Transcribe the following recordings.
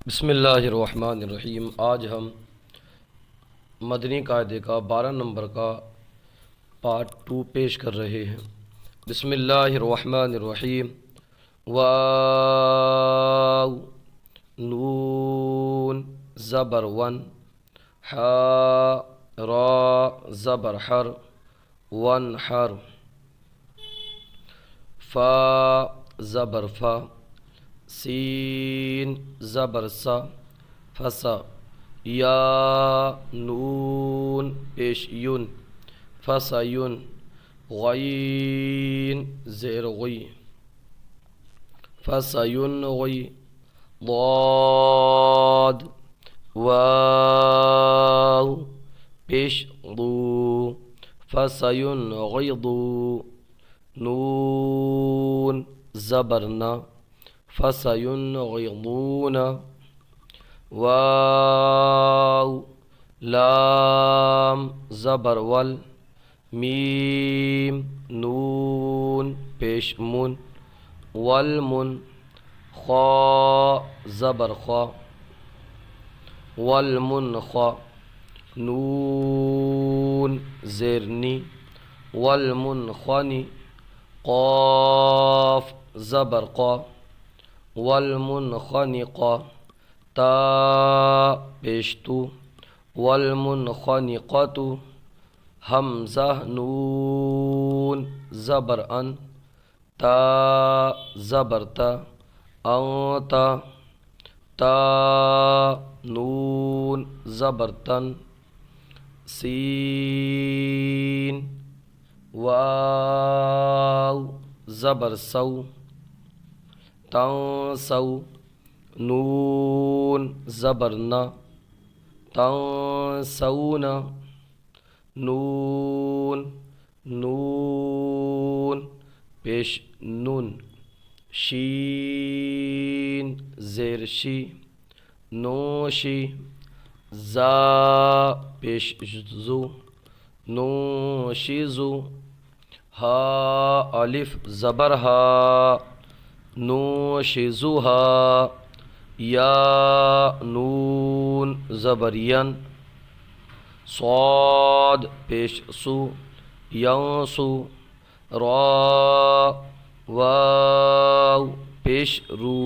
بسم اللہ الرحمن الرحیم۔ آج ہم مدنی قاعدے کا 12 نمبر کا پارٹ 2 پیش کر رہے ہیں۔ بسم اللہ الرحمن الرحیم۔ واو، نون زبر ون، حا را زبر حر، ون حر، فا زبر فا، سین زبر سا، فسا، یا نون پیش یون، فسیون، غین زیر غی، فسیون غی، ضاد، واو پیش ضو، فسیون غیضو، نون زبرنا، فسينغضون، واو لام زبر ول، میم نون پیش من، والمن، خا زبر خا، والمنخا، نون زیرنی، والمنخنی، قاف زبر قا، والمنخنقة، تا پیشتو، والمنخنقة، حمزہ نون زبر ان، تا زبر تا، انت، تا نون زبر تن، سین، واو زبر سو، تنسو، نون زبرنا، تنسون، نون پیش نون، شین زیر شی، نوشی، زا پیش زو، نوشیزو، ہا الف زبر ہا، نوشزها، یا نون زبر ین، صاد پیش سو، ینسو، را واو پیش رو،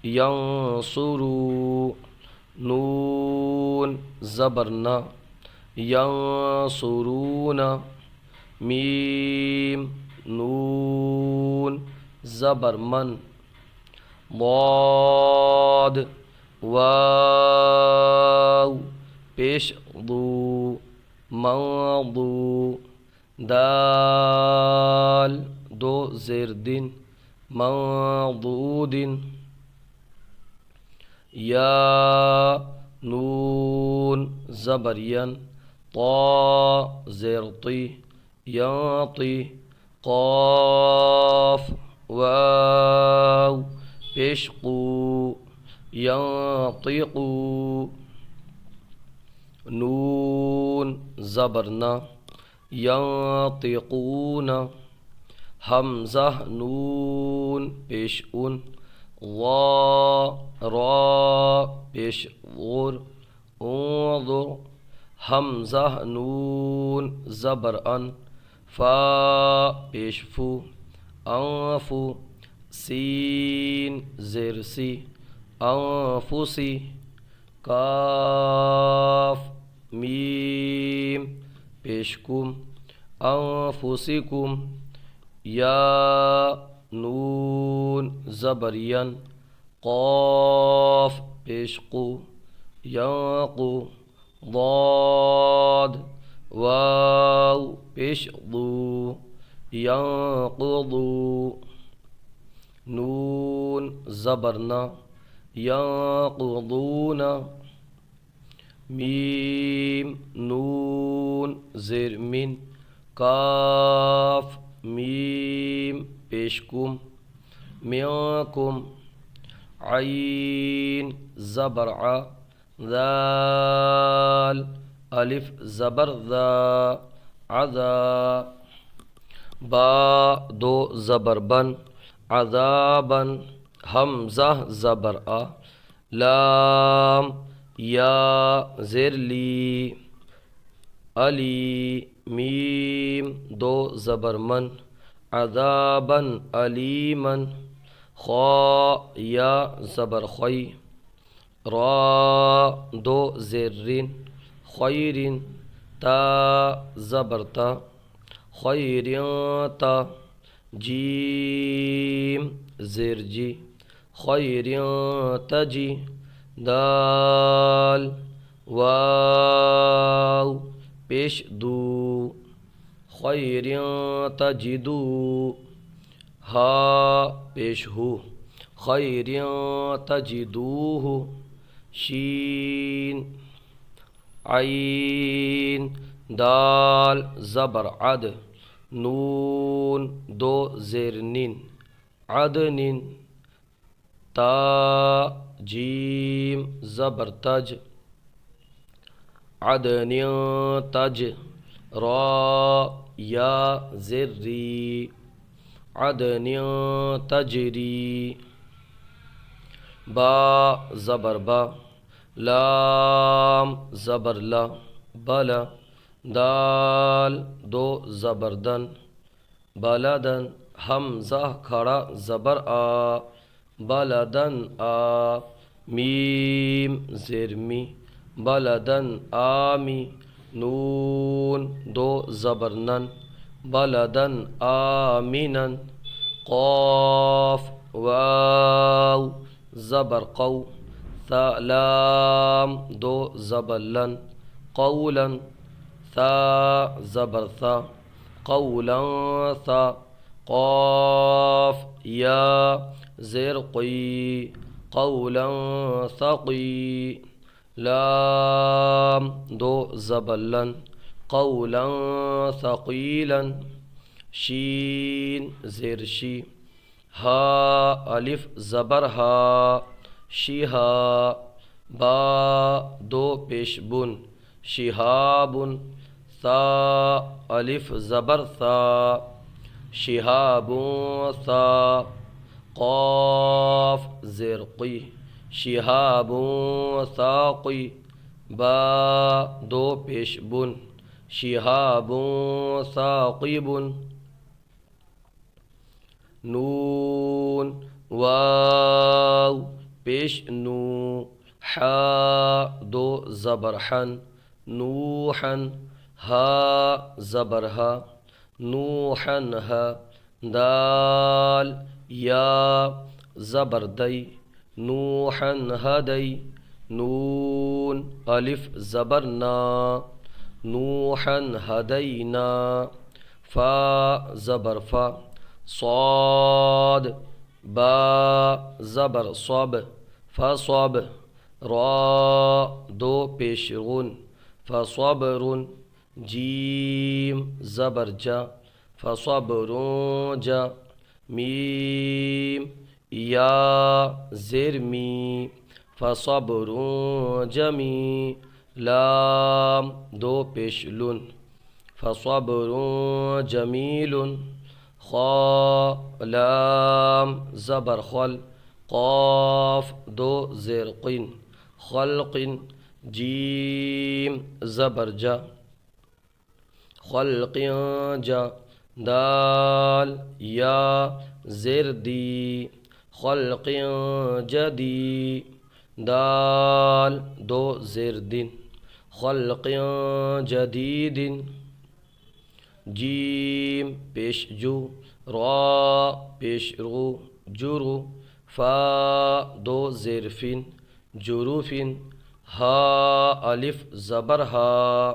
ینصرو، نون زبرنا، ینصرون، میم نون زبر من، ضاد واو پیش ضو، موضوع، دال دو زیر دن، موضود، یا نون زبر ین، طا زیر طی، ینطی، قاف واو پیش قو، ینطقو، نون زبرنا، ینطقون، حمزہ نون پیش ان، را پیش غر، انظر، حمزہ نون زبر ان، فا پیش فو، انفو، سین زیر سی، انفسی، کاف میم پیش کم، انفسکم، یا نون زبر ین، قاف پیش قو، ینقو، ضاد واو پیش ضو، ینقضو، نون زبرنا، ینقضون، میم نون زیر من، کاف میم پیش کم، منکم، عین زبر ع، ذال الف زبر ذا، عذا، با دو زبر بن، عذابا، حمزہ زبر آ، لام یا زیر لی، علی میم دو زبر من، عذابا علیمن، خا یا زبر خوی، را دو زرین، خیرین، تا زبر تا، خیرین تا، جیم زیر جی، خیرین تجی، دال واو پیش دو، خیرین تجدو، ہا پیش ہو، خیرین تجدوہ، شین عین دال زبر عد، نون دو زیر نین، عدن، تا جیم زبر تج، عدن تج، را یا زر ری، عدن تجری، با زبر با، لام زبر لا، بلا، دال دو زبر دن، بلدن، حمزہ کھڑا زبر آ، بلدن آ، میم زیر می، بلدن آمی، نون دو زبر نن، بلدن آمینن، قاف واو زبر قو، لام دو زبر لن، قولا، ثا زبر ثا، قولا ثا، قاف یا زیر قی، قولا ثقی، لام دو زبر لن، قولا ثقیلا، شین زیر شی، ہا الف زبر ہا، شہا، با دو پیش بن، شہاب، ثا الف زبر ثا، شہاب ثا، قاف زیر قی، شہاب ثاقی، با دو پیش بن، شہاب ثاقب، نون واو پیش نو، حا دو زبر حن، نوحن، ہا زبر ہا، نوحن ہا، دال یا زبر دی، نوحن ہدی، نون الف زبر نا، نوحن ہدینا، فا زبر فا، صاد با زبر صب، فصب، را دو پیش غن، فصبر، جیم زبر جا، فصبر جا، میم یا زیر می، فصبر جمی، لام دو پیش لن، فصبر جمیل، خا لام زبر خل، قاف دو زیر قن، خلق، جیم زبر جا، خلق جا، دال یا زیر دی، خلق جدی، دال دو زیر دن، خلق جدید، جیم پیش جو، را پیش رو، جرو، فا دو زیر فن، جروفن، ہا الف زبر ہا،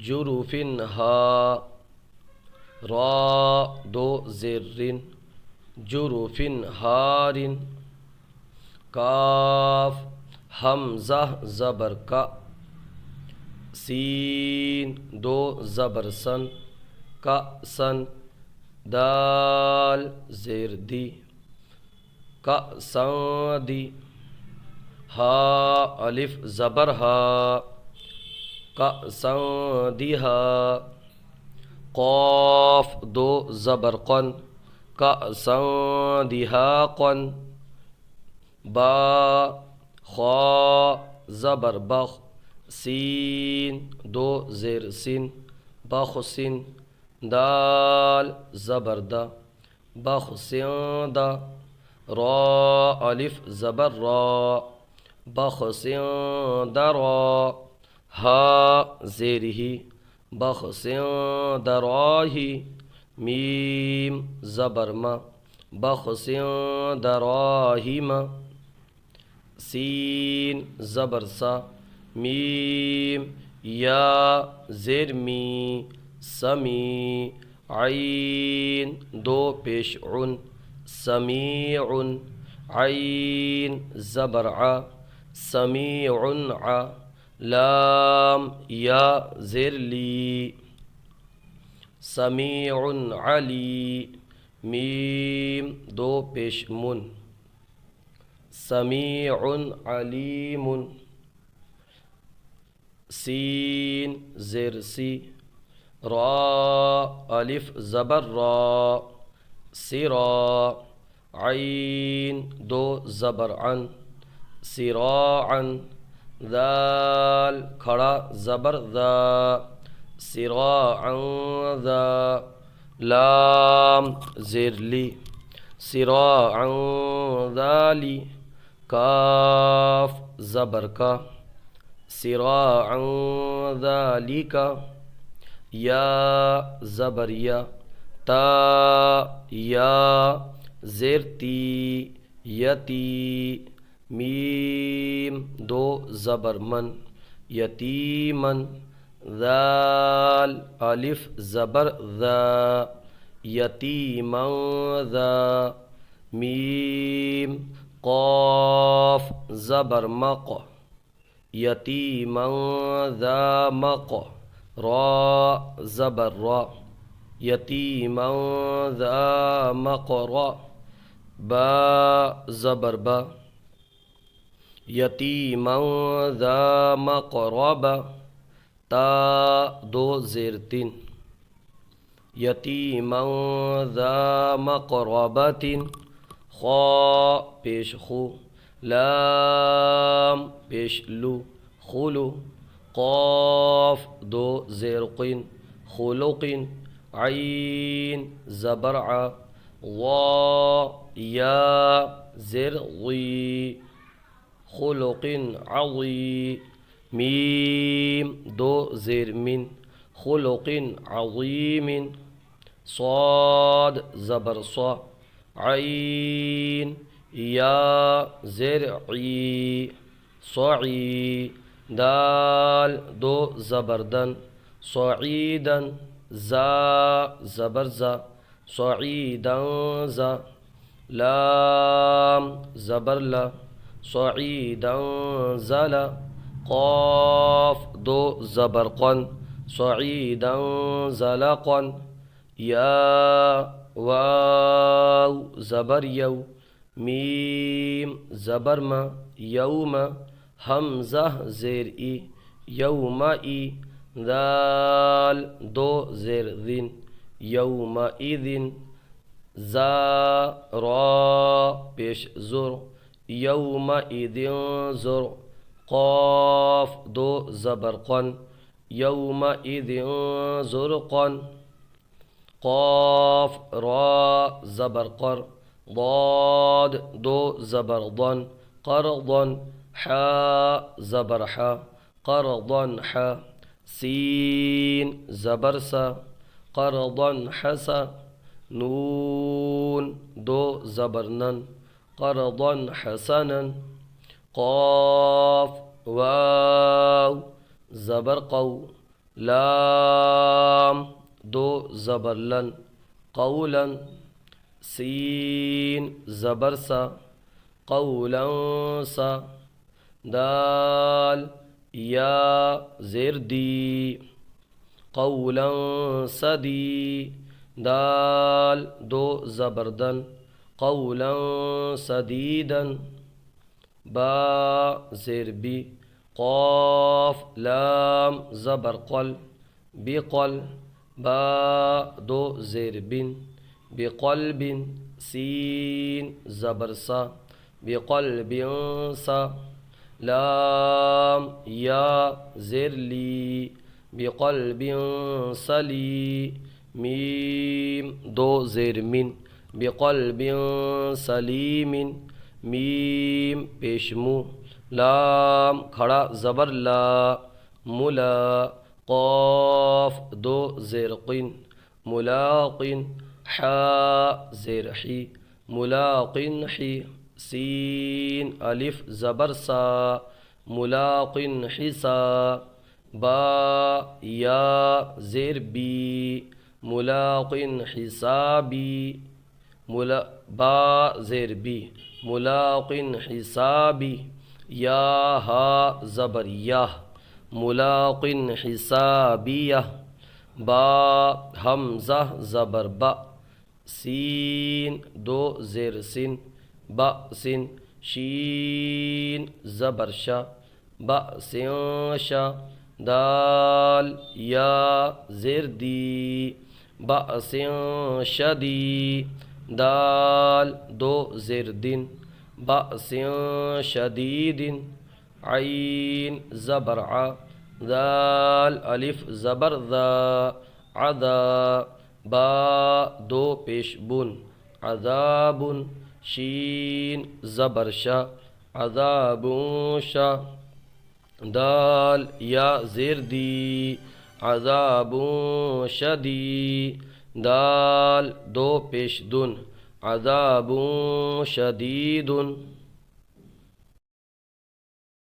جروفن ہا، را دو زیر رن، جروفن ہارن، کاف حمزہ زبر کا، سین دو زبر سن، کا سن، دال زیر دی، کا سن دی، ہا الف زبر ہا، کا سن دی ہا، قاف دو زبر قن، کا سن دی ہا قن، با خا زبر بخ سین دو زیر سین بخ سین دال زبر دا بخ سین دا را الف زبر را بخ سین دا را ہا زیر ہی بخ سین دا را ہی میم زبر ما بخ سین دا را ہی ما سین زبر سا میم یا زیر می سمی عین دو پیش عن سمیع عین زبر ع سمیع ع لام یا زیر لی سمیع علی میم دو پیش من سمیع علیم سین زیر سی را الف زبر را سرا عین دو زبر عن سراعا ذال کھڑا زبر ذا سراعا ذا لام زیر لی سراعا ذالی کاف زبر کا سراعا ذالک یا زبر یا تا یا زرتی یتی میم دو زبر من یتیمن ذال الف زبر ذا یتیما ذا میم قاف زبر مق یتیما ذا مق را زبر را یتیما ذا مقرا با زبر با یتیما ذا مقربا تا دو زیر تین یتیما ذا مقربت خا پیش خو لام پیش لو خلو قاف دو زیر قین خلق عین زبر ع وا یا زر غی خلق عظی میم دو زیر من خلق عظیم صاد زبر صا عین یا زرعی صعی دال دو زبردن صعیدا زا زبر زا صعیدا زا لام زبر لا صعیدا زلا قاف دو زبر قن صعیدا زلقا یا واو زبر یو میم زبر ما یوم حمزہ زیر ای یوم ای ذال دو زیر ذن یوم اذن زا را پیش زر یوم اذن زر قاف دو زبر قن یوم اذن زرقا قاف را زبر قر ضاد دو زبر ضن قرضا حا زبر حا قرضا حا سین زبر سا قرضا حسا نون دو زبر نن قرضا حسنا قاف واو زبر قو لام دو زبر لن قولا سین زبر سا قولا سا دال یا زیر دی قولا سدی دال دو زبردن قولا سدیدا با زیر بی قاف لام زبر قل بقل با دو زیر بن بقلب سین زبر سا بقلب سا لام یا زیر لی بقلب سلی میم دو زیر من بقلب سلیم میم پیشمو لام کھڑا زبر لا ملا قاف دو زیر قن ملاقن حا زیر حی ملاقن حی سین الف زبر سا ملاقن حسا با یا زیر بی ملاقن حسابی با زیر بی ملاقن حسابی یا ہا زبر یا ملاقن حسابیہ با حمزہ زبر با سین دو زیر سن با سن شین زبر شا با سین شا دال یا زیر دی با سین شدی دال دو زیر دن با سین شدید عین زبر ع ذال الف زبر ذا عذا با دو پیش بن عذاب شین زبر شا عذاب شا دال یا زیر دی عذاب شدی دال دو پیش دن عذاب شدید